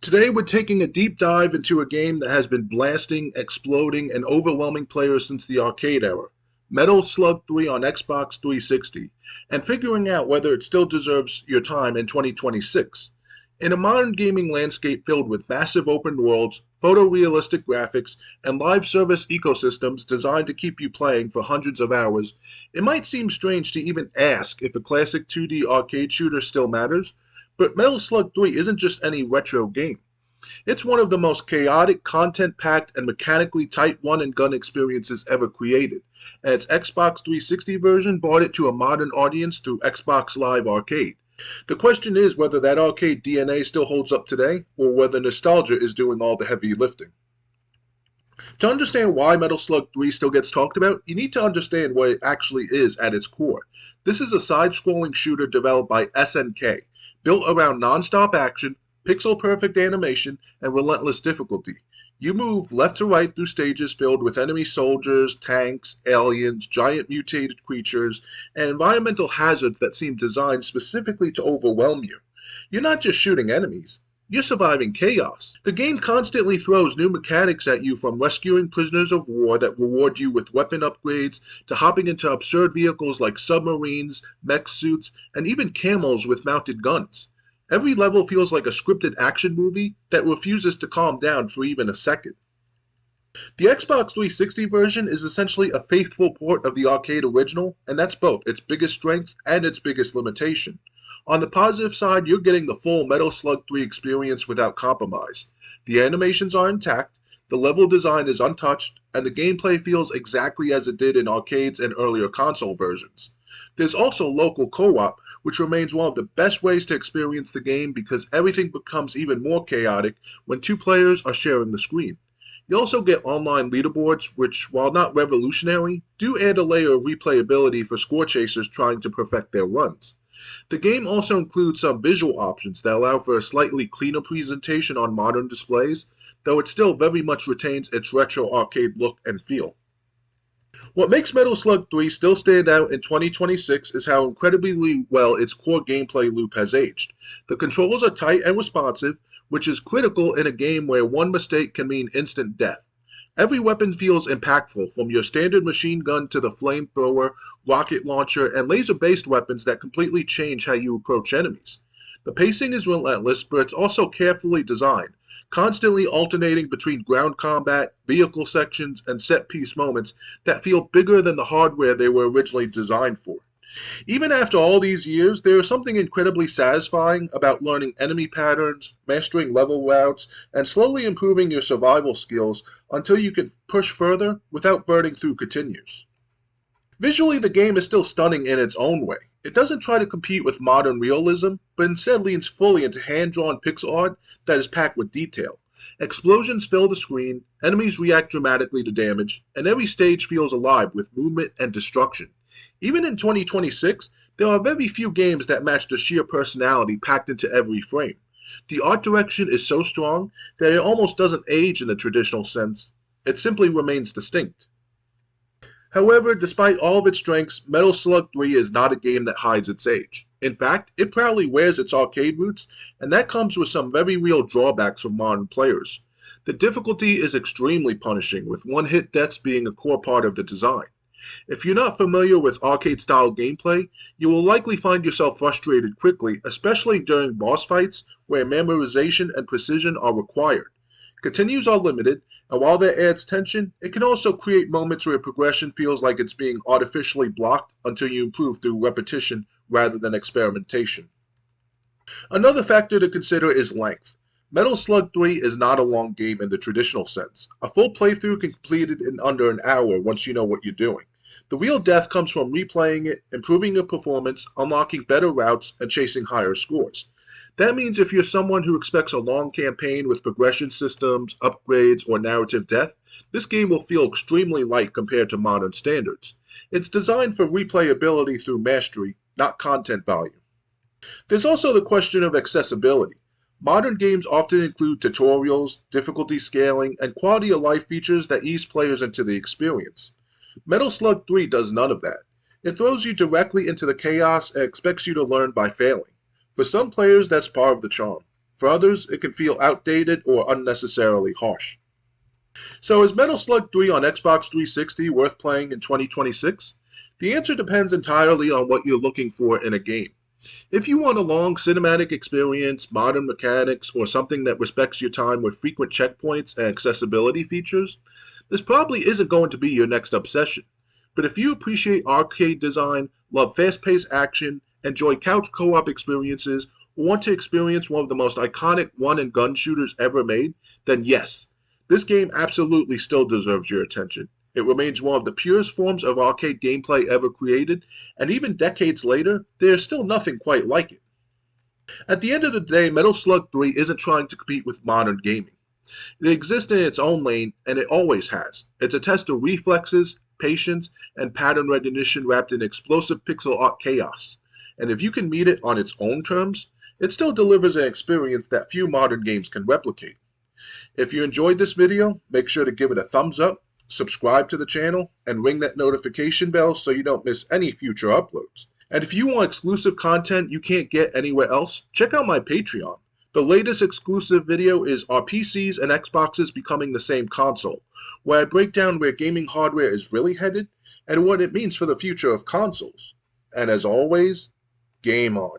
Today we're taking a deep dive into a game that has been blasting, exploding, and overwhelming players since the arcade era, Metal Slug 3 on Xbox 360, and figuring out whether it still deserves your time in 2026. In a modern gaming landscape filled with massive open worlds, photorealistic graphics, and live service ecosystems designed to keep you playing for hundreds of hours, it might seem strange to even ask if a classic 2D arcade shooter still matters, but Metal Slug 3 isn't just any retro game. It's one of the most chaotic, content-packed, and mechanically tight run-and-gun experiences ever created, and its Xbox 360 version brought it to a modern audience through Xbox Live Arcade. The question is whether that arcade DNA still holds up today, or whether nostalgia is doing all the heavy lifting. To understand why Metal Slug 3 still gets talked about, you need to understand what it actually is at its core. This is a side-scrolling shooter developed by SNK, built around non-stop action, pixel-perfect animation, and relentless difficulty. You move left to right through stages filled with enemy soldiers, tanks, aliens, giant mutated creatures, and environmental hazards that seem designed specifically to overwhelm you. You're not just shooting enemies. You're surviving chaos. The game constantly throws new mechanics at you, from rescuing prisoners of war that reward you with weapon upgrades to hopping into absurd vehicles like submarines, mech suits, and even camels with mounted guns. Every level feels like a scripted action movie that refuses to calm down for even a second. The Xbox 360 version is essentially a faithful port of the arcade original, and that's both its biggest strength and its biggest limitation. On the positive side, you're getting the full Metal Slug 3 experience without compromise. The animations are intact, the level design is untouched, and the gameplay feels exactly as it did in arcades and earlier console versions. There's also local co-op, which remains one of the best ways to experience the game because everything becomes even more chaotic when two players are sharing the screen. You also get online leaderboards, which, while not revolutionary, do add a layer of replayability for score chasers trying to perfect their runs. The game also includes some visual options that allow for a slightly cleaner presentation on modern displays, though it still very much retains its retro arcade look and feel. What makes Metal Slug 3 still stand out in 2026 is how incredibly well its core gameplay loop has aged. The controls are tight and responsive, which is critical in a game where one mistake can mean instant death. Every weapon feels impactful, from your standard machine gun to the flamethrower, rocket launcher, and laser-based weapons that completely change how you approach enemies. The pacing is relentless, but it's also carefully designed, constantly alternating between ground combat, vehicle sections, and set-piece moments that feel bigger than the hardware they were originally designed for. Even after all these years, there is something incredibly satisfying about learning enemy patterns, mastering level routes, and slowly improving your survival skills until you can push further without burning through continues. Visually, the game is still stunning in its own way. It doesn't try to compete with modern realism, but instead leans fully into hand-drawn pixel art that is packed with detail. Explosions fill the screen, enemies react dramatically to damage, and every stage feels alive with movement and destruction. Even in 2026, there are very few games that match the sheer personality packed into every frame. The art direction is so strong that it almost doesn't age in the traditional sense. It simply remains distinct. However, despite all of its strengths, Metal Slug 3 is not a game that hides its age. In fact, it proudly wears its arcade roots, and that comes with some very real drawbacks for modern players. The difficulty is extremely punishing, with one-hit deaths being a core part of the design. If you're not familiar with arcade-style gameplay, you will likely find yourself frustrated quickly, especially during boss fights where memorization and precision are required. Continues are limited, and while that adds tension, it can also create moments where progression feels like it's being artificially blocked until you improve through repetition rather than experimentation. Another factor to consider is length. Metal Slug 3 is not a long game in the traditional sense. A full playthrough can complete it in under an hour once you know what you're doing. The real depth comes from replaying it, improving your performance, unlocking better routes, and chasing higher scores. That means if you're someone who expects a long campaign with progression systems, upgrades, or narrative depth, this game will feel extremely light compared to modern standards. It's designed for replayability through mastery, not content value. There's also the question of accessibility. Modern games often include tutorials, difficulty scaling, and quality of life features that ease players into the experience. Metal Slug 3 does none of that. It throws you directly into the chaos and expects you to learn by failing. For some players, that's part of the charm. For others, it can feel outdated or unnecessarily harsh. So is Metal Slug 3 on Xbox 360 worth playing in 2026? The answer depends entirely on what you're looking for in a game. If you want a long cinematic experience, modern mechanics, or something that respects your time with frequent checkpoints and accessibility features, this probably isn't going to be your next obsession. But if you appreciate arcade design, love fast-paced action, enjoy couch co-op experiences, or want to experience one of the most iconic one-and-gun shooters ever made, then yes, this game absolutely still deserves your attention. It remains one of the purest forms of arcade gameplay ever created, and even decades later, there is still nothing quite like it. At the end of the day, Metal Slug 3 isn't trying to compete with modern gaming. It exists in its own lane, and it always has. It's a test of reflexes, patience, and pattern recognition wrapped in explosive pixel art chaos. And if you can meet it on its own terms, it still delivers an experience that few modern games can replicate. If you enjoyed this video, make sure to give it a thumbs up, subscribe to the channel, and ring that notification bell so you don't miss any future uploads. And if you want exclusive content you can't get anywhere else, check out my Patreon. The latest exclusive video is Are PCs and Xboxes Becoming the Same Console?, where I break down where gaming hardware is really headed and what it means for the future of consoles. And as always, game on.